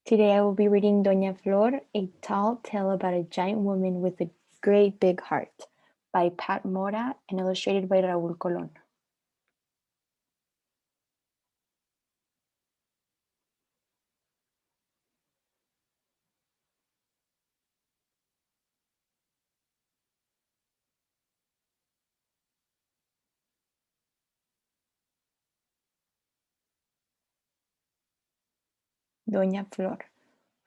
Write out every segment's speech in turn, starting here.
Today I will be reading Doña Flor, a tall tale about a giant woman with a great big heart, by Mora and illustrated by Raúl Colón. Doña Flor.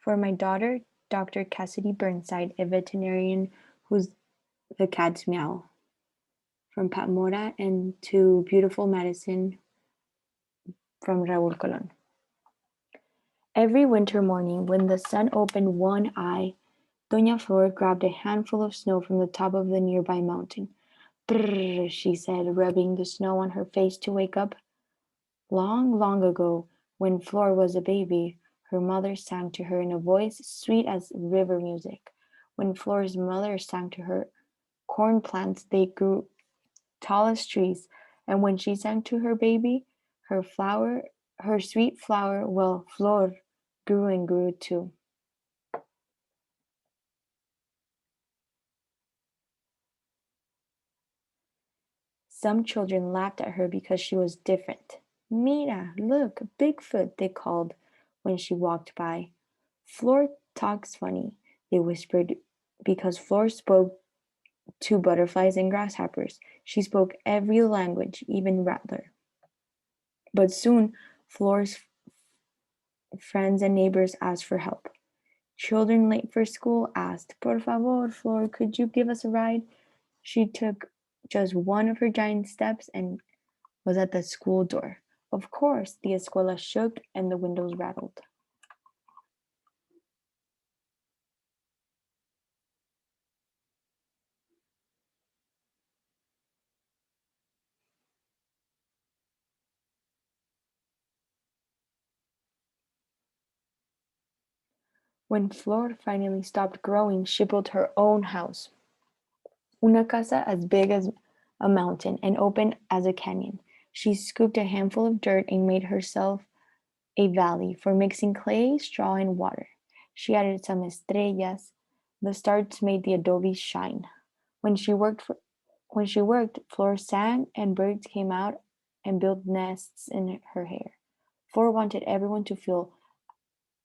For my daughter, Dr. Cassidy Burnside, a veterinarian who's the cat's meow. From Pat Mora and to Beautiful Medicine from Raúl Colón. Every winter morning, when the sun opened one eye, Doña Flor grabbed a handful of snow from the top of the nearby mountain. Brrr, she said, rubbing the snow on her face to wake up. Long, long ago, when Flor was a baby, her mother sang to her in a voice sweet as river music. When Flor's mother sang to her corn plants, they grew tall as trees, and when she sang to her baby, her sweet flower, well, Flor, grew and grew too. Some children laughed at her because she was different. Mira, look, Bigfoot, they called when she walked by. Flor talks funny, they whispered, because Flor spoke to butterflies and grasshoppers. She spoke every language, even Rattler. But soon, Flor's friends and neighbors asked for help. Children late for school asked, Por favor, Flor, could you give us a ride? She took just one of her giant steps and was at the school door. Of course, the escuela shook and the windows rattled. When Flor finally stopped growing, she built her own house. Una casa as big as a mountain and open as a canyon. She scooped a handful of dirt and made herself a valley for mixing clay, straw, and water. She added some estrellas. The stars made the adobe shine. When she worked, Flor sang and birds came out and built nests in her hair. Flor wanted everyone to feel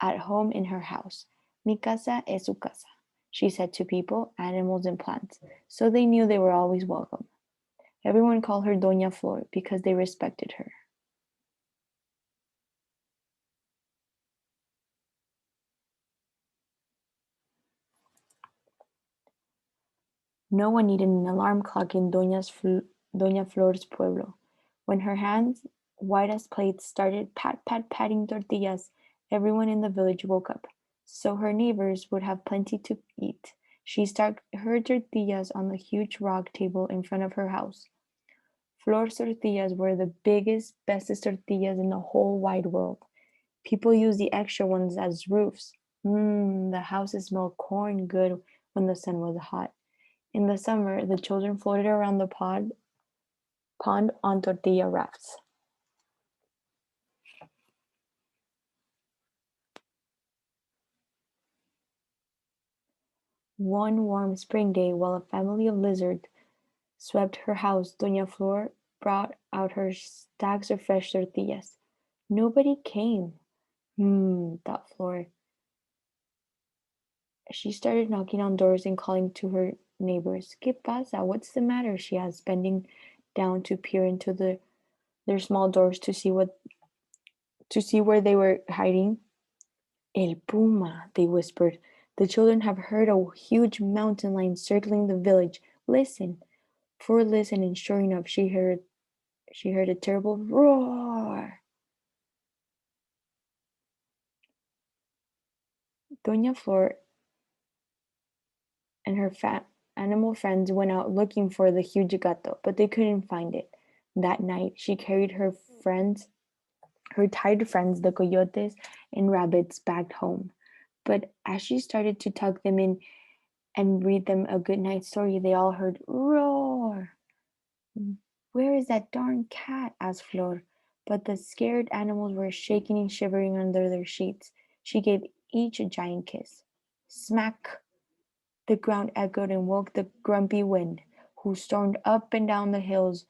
at home in her house. Mi casa es su casa, she said to people, animals, and plants, so they knew they were always welcome. Everyone called her Doña Flor because they respected her. No one needed an alarm clock in Doña Flor's pueblo. When her hands, white as plates, started pat pat patting tortillas, everyone in the village woke up. So her neighbors would have plenty to eat. She stacked her tortillas on the huge rock table in front of her house. Flor's tortillas were the biggest, bestest tortillas in the whole wide world. People used the extra ones as roofs. The houses smelled corn good when the sun was hot. In the summer, the children floated around the pond on tortilla rafts. One warm spring day, while a family of lizards swept her house, Doña Flor brought out her stacks of fresh tortillas. Nobody came. Thought Flor. She started knocking on doors and calling to her neighbors. ¿Qué pasa? What's the matter? She asked, bending down to peer into their small doors to see where they were hiding. El puma, they whispered. The children have heard a huge mountain lion circling the village. Listen. Flor listened, and sure enough, she heard a terrible roar. Doña Flor and her fat animal friends went out looking for the huge gato, but they couldn't find it. That night, she carried her tired friends, the coyotes and rabbits, back home. But as she started to tuck them in and read them a good night story, they all heard roar. Where is that darn cat? Asked Flor. But the scared animals were shaking and shivering under their sheets. She gave each a giant kiss. Smack! The ground echoed and woke the grumpy wind, who stormed up and down the hills,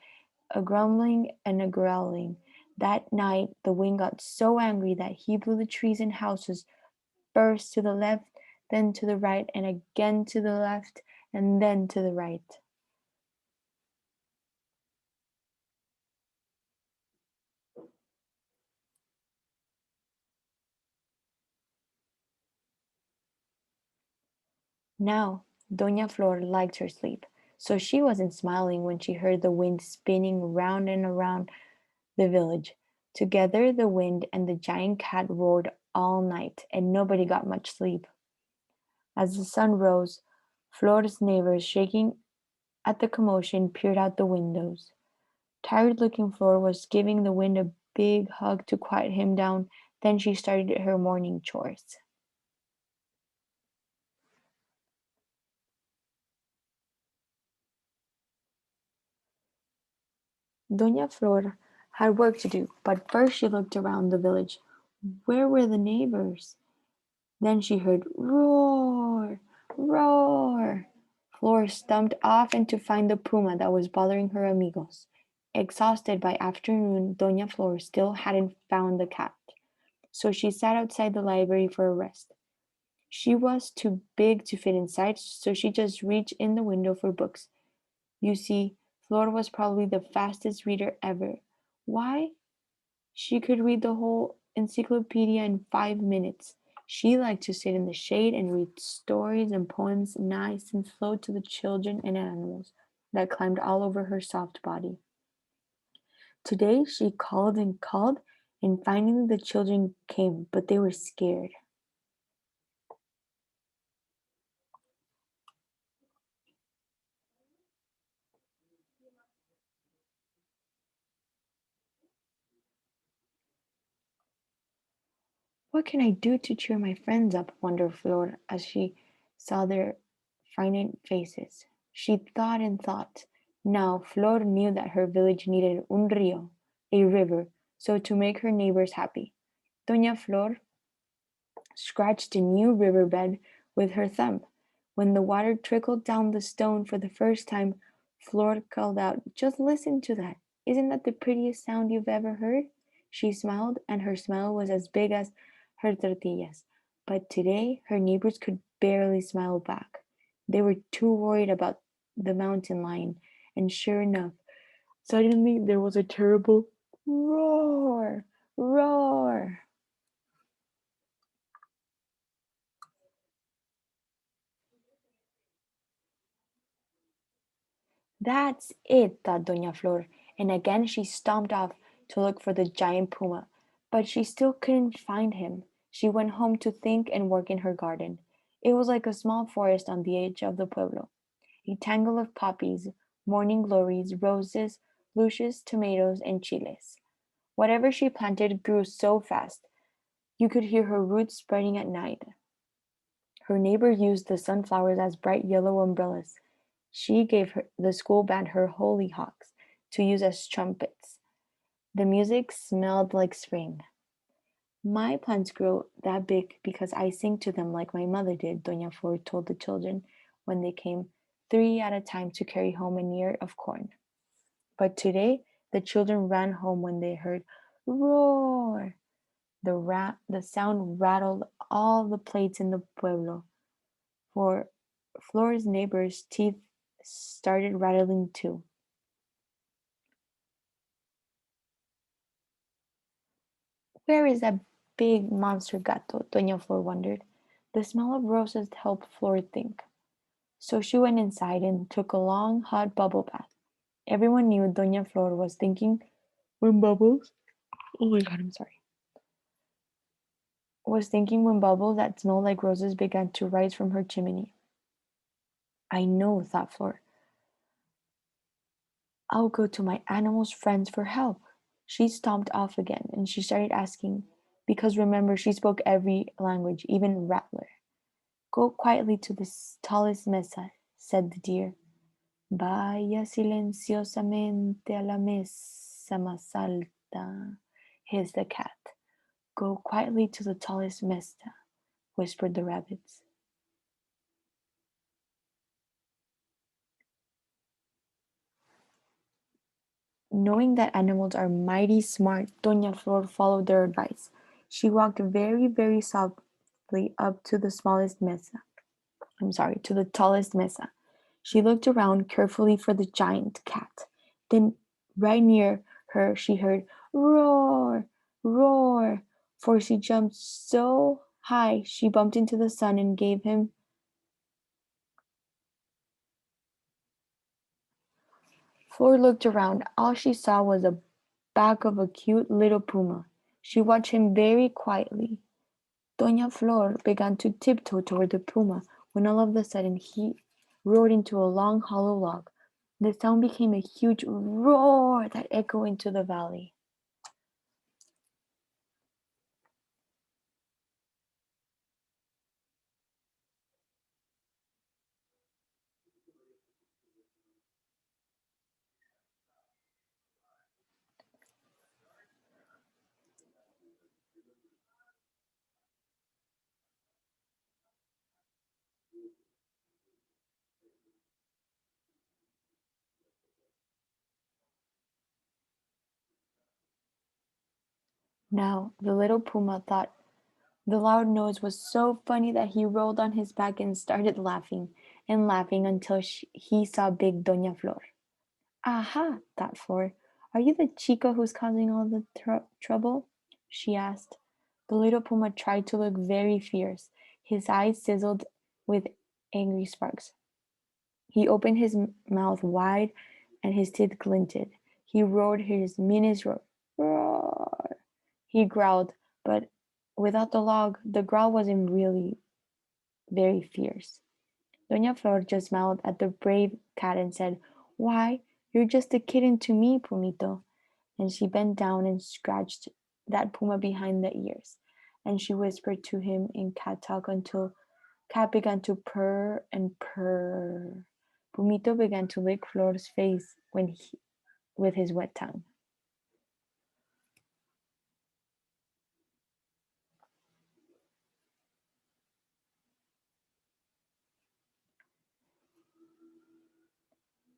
a grumbling and a growling. That night the wind got so angry that he blew the trees and houses first to the left, then to the right, and again to the left, and then to the right. Now, Doña Flor liked her sleep, so she wasn't smiling when she heard the wind spinning round and around the village. Together, the wind and the giant cat roared all night, and nobody got much sleep. As the sun rose, Flor's neighbors, shaking at the commotion, peered out the windows. Tired-looking Flor was giving the wind a big hug to quiet him down. Then she started her morning chores. Doña Flor had work to do, but first she looked around the village. Where were the neighbors? Then she heard roar, roar. Flor stumped off and to find the puma that was bothering her amigos. Exhausted by afternoon, Doña Flor still hadn't found the cat, so she sat outside the library for a rest. She was too big to fit inside, so she just reached in the window for books. You see, Flor was probably the fastest reader ever. Why? She could read the whole encyclopedia in 5 minutes. She liked to sit in the shade and read stories and poems nice and slow to the children and animals that climbed all over her soft body. Today she called and called, and finally the children came, but they were scared. What can I do to cheer my friends up? Wondered Flor as she saw their frightened faces. She thought and thought. Now Flor knew that her village needed un río, a river, so to make her neighbors happy, Doña Flor scratched a new riverbed with her thumb. When the water trickled down the stone for the first time, Flor called out, "Just listen to that! Isn't that the prettiest sound you've ever heard?" She smiled, and her smile was as big as her tortillas. But today her neighbors could barely smile back. They were too worried about the mountain lion, and sure enough, suddenly there was a terrible roar, roar. That's it, thought Doña Flor, and again she stomped off to look for the giant puma. But she still couldn't find him. She went home to think and work in her garden. It was like a small forest on the edge of the pueblo, a tangle of poppies, morning glories, roses, lucius, tomatoes, and chiles. Whatever she planted grew so fast you could hear her roots spreading at night. Her neighbor used the sunflowers as bright yellow umbrellas. She gave the school band her hollyhocks to use as trumpets. The music smelled like spring. My plants grow that big because I sing to them like my mother did, Doña Flor told the children when they came, three at a time, to carry home an ear of corn. But today the children ran home when they heard roar. The sound rattled all the plates in the pueblo. For Flor's neighbor's teeth started rattling too. Where is that big monster gato? Doña Flor wondered. The smell of roses helped Flor think. So she went inside and took a long, hot bubble bath. Everyone knew Doña Flor was thinking when bubbles. Oh my god, I'm sorry. Was thinking when bubbles that smelled like roses began to rise from her chimney. I know, thought Flor. I'll go to my animals' friends for help. She stomped off again and she started asking, because remember, she spoke every language, even Rattler. Go quietly to the tallest mesa, said the deer. Vaya silenciosamente a la mesa más alta, hissed the cat. Go quietly to the tallest mesa. whispered the rabbits. Knowing that animals are mighty smart, Doña Flor followed their advice. She walked very, very softly up to the to the tallest mesa. She looked around carefully for the giant cat. Then, right near her, she heard roar, roar, for she jumped so high she bumped into the sun and gave him. Flor looked around. All she saw was the back of a cute little puma. She watched him very quietly. Doña Flor began to tiptoe toward the puma when all of a sudden he roared into a long hollow log. The sound became a huge roar that echoed into the valley. Now the little puma thought the loud noise was so funny that he rolled on his back and started laughing and laughing until he saw big Doña Flor. "Aha!" thought Flor. "Are you the chica who's causing all the trouble?" she asked. The little puma tried to look very fierce. His eyes sizzled with angry sparks. He opened his mouth wide and his teeth glinted. He roared his meanest roar. Roar! He growled, but without the log, the growl wasn't really very fierce. Doña Flor just smiled at the brave cat and said, "Why, you're just a kitten to me, Pumito." And she bent down and scratched that puma behind the ears. And she whispered to him in cat talk until Cat began to purr and purr. Pumito began to lick Flor's face with his wet tongue.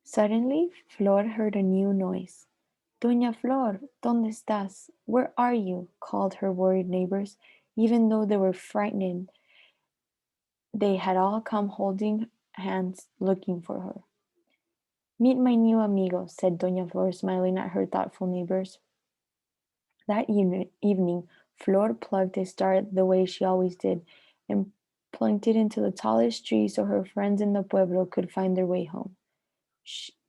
Suddenly, Flor heard a new noise. "Doña Flor, ¿dónde estás? Where are you?" called her worried neighbors. Even though they were frightened, they had all come holding hands looking for her. "Meet my new amigo," said Doña Flor, smiling at her thoughtful neighbors. That evening, Flor plucked a star the way she always did, and plunked it into the tallest tree so her friends in the pueblo could find their way home.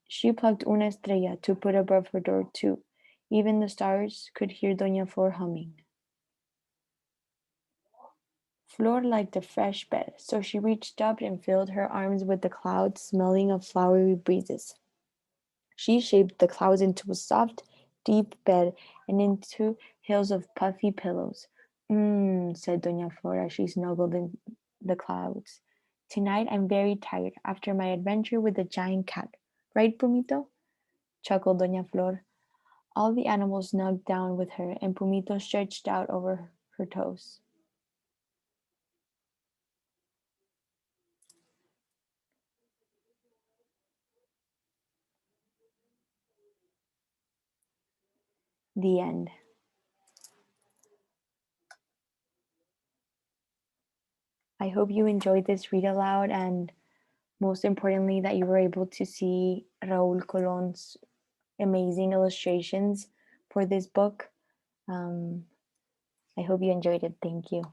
She plucked una estrella to put above her door, too. Even the stars could hear Doña Flor humming. Flor liked a fresh bed, so she reached up and filled her arms with the clouds, smelling of flowery breezes. She shaped the clouds into a soft, deep bed and into hills of puffy pillows. Said Doña Flor as she snuggled in the clouds. "Tonight I'm very tired after my adventure with the giant cat. Right, Pumito?" chuckled Doña Flor. All the animals snugged down with her, and Pumito stretched out over her toes. The end. I hope you enjoyed this read aloud, and most importantly, that you were able to see Raúl Colón's amazing illustrations for this book. Um, I hope you enjoyed it. Thank you.